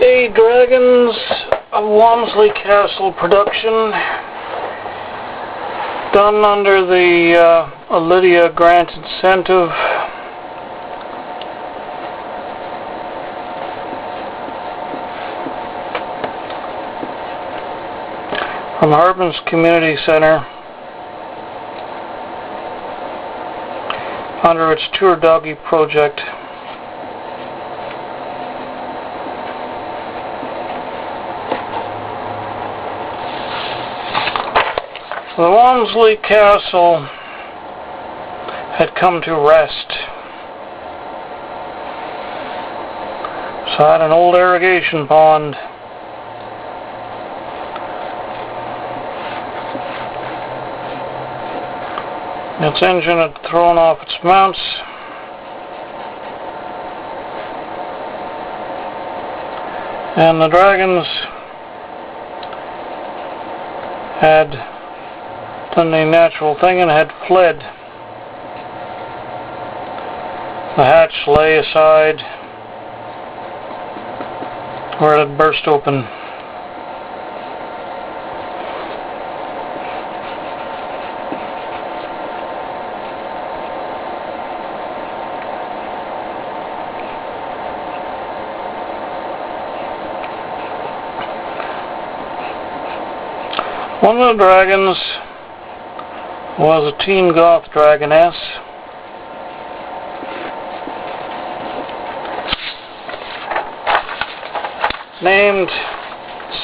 A Dragons of Walmsley Castle production, done under the Lydia grant incentive. From Harbin's Community Center, under its Tour Doggy project. The Walmsley Castle had come to rest beside an old irrigation pond. Its engine had thrown off its mounts, and the dragons had done the natural thing and had fled. The hatch lay aside where it had burst open. One of the dragons was a teen goth dragoness. Named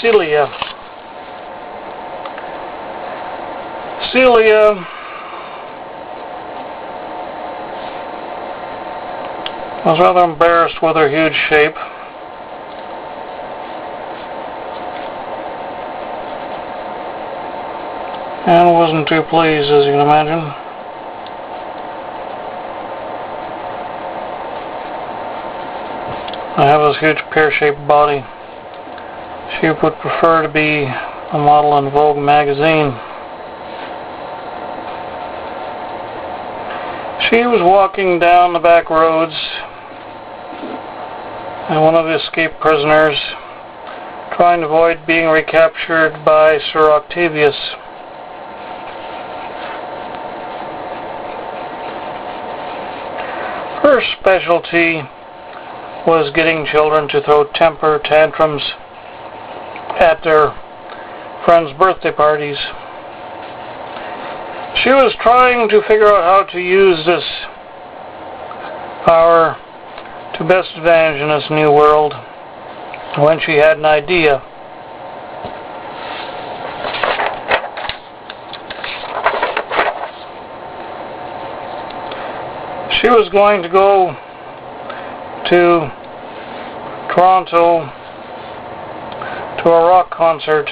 Celia. Celia was rather embarrassed with her huge shape. And wasn't too pleased, as you can imagine. I have this huge pear-shaped body. She would prefer to be a model in Vogue magazine. She was walking down the back roads, and one of the escaped prisoners, trying to avoid being recaptured by Sir Octavius. Her specialty was getting children to throw temper tantrums at their friends' birthday parties. She was trying to figure out how to use this power to best advantage in this new world when she had an idea. She was going to go to Toronto to a rock concert.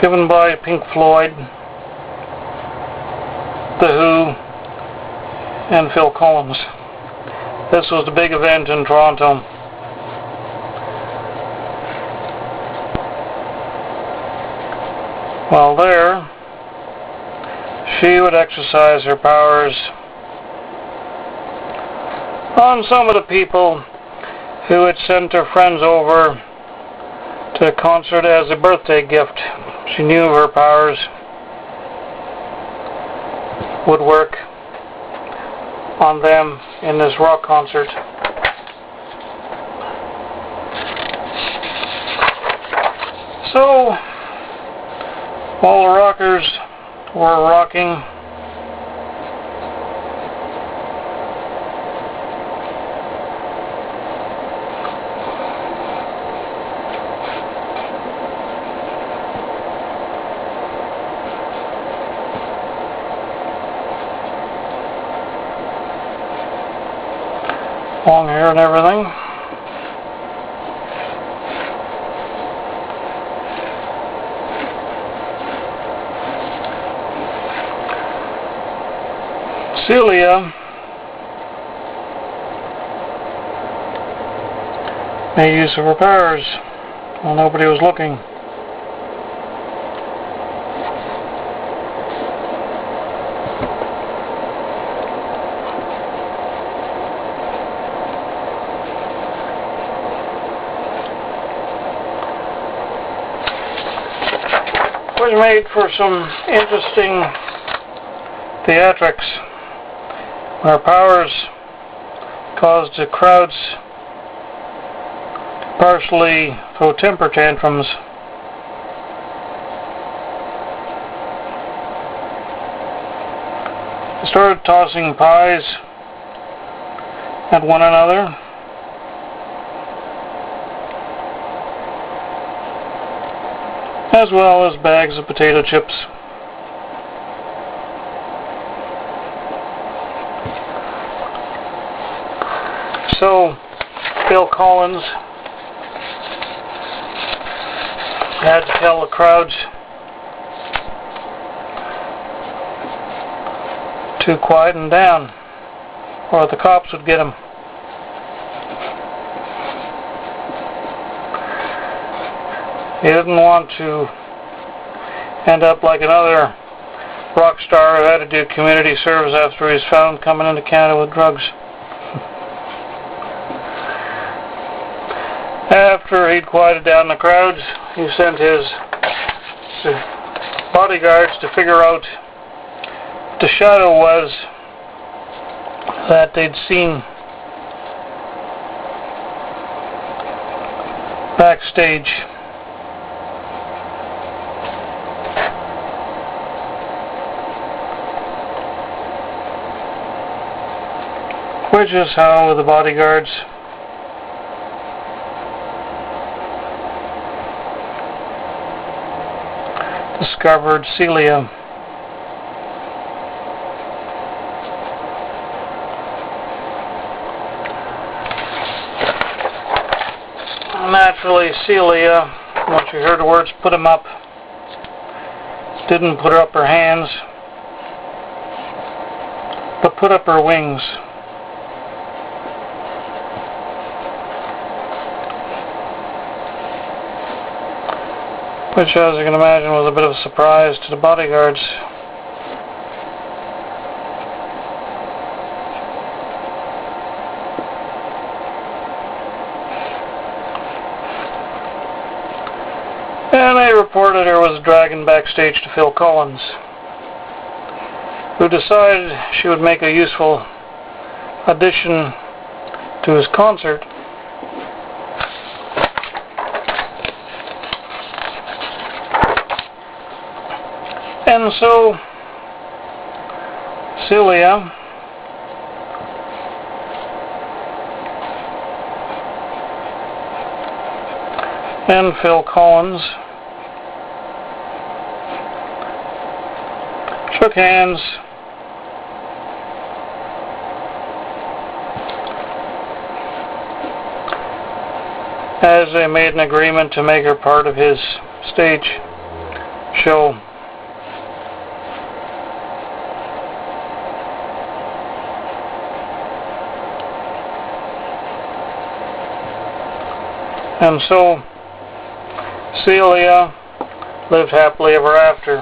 Given by Pink Floyd, The Who, and Phil Collins. This was the big event in Toronto. While there, she would exercise her powers on some of the people who had sent their friends over to the concert as a birthday gift. She knew her powers would work on them in this rock concert. So, while the rockers were rocking, long hair and everything. Celia made use of her powers while nobody was looking. which made for some interesting theatrics, where powers caused the crowds to partially throw temper tantrums. They started tossing pies at one another, as well as bags of potato chips. So, Phil Collins had to tell the crowds to quieten down, or the cops would get him. He didn't want to end up like another rock star who had to do community service after he was found coming into Canada with drugs. After he'd quieted down the crowds, he sent his bodyguards to figure out what the shadow was that they'd seen backstage. Which is how the bodyguards discovered Celia. Naturally, Celia, once you heard the words "put 'em up," didn't put up her hands, but put up her wings. Which, as you can imagine, was a bit of a surprise to the bodyguards. And they reported there was a dragon backstage to Phil Collins, who decided she would make a useful addition to his concert. And so, Celia and Phil Collins shook hands as they made an agreement to make her part of his stage show. And so, Celia lived happily ever after.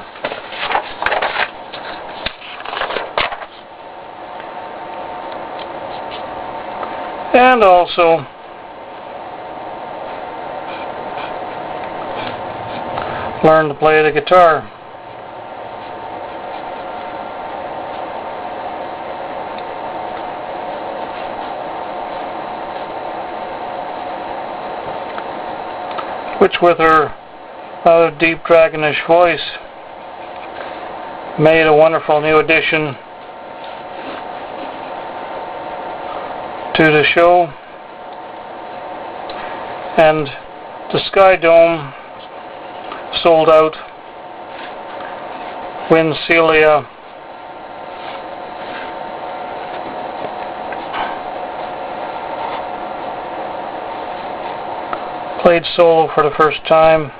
And also, learned to play the guitar. Which, with her rather deep dragoness voice, made a wonderful new addition to the show. And the Sky Dome sold out when Celia played solo for the first time.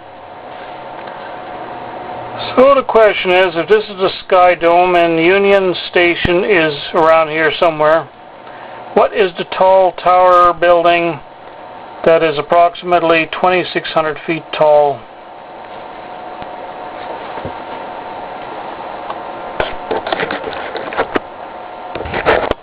So the question is, if this is the Sky Dome and Union Station is around here somewhere, what is the tall tower building that is approximately 2,600 feet tall?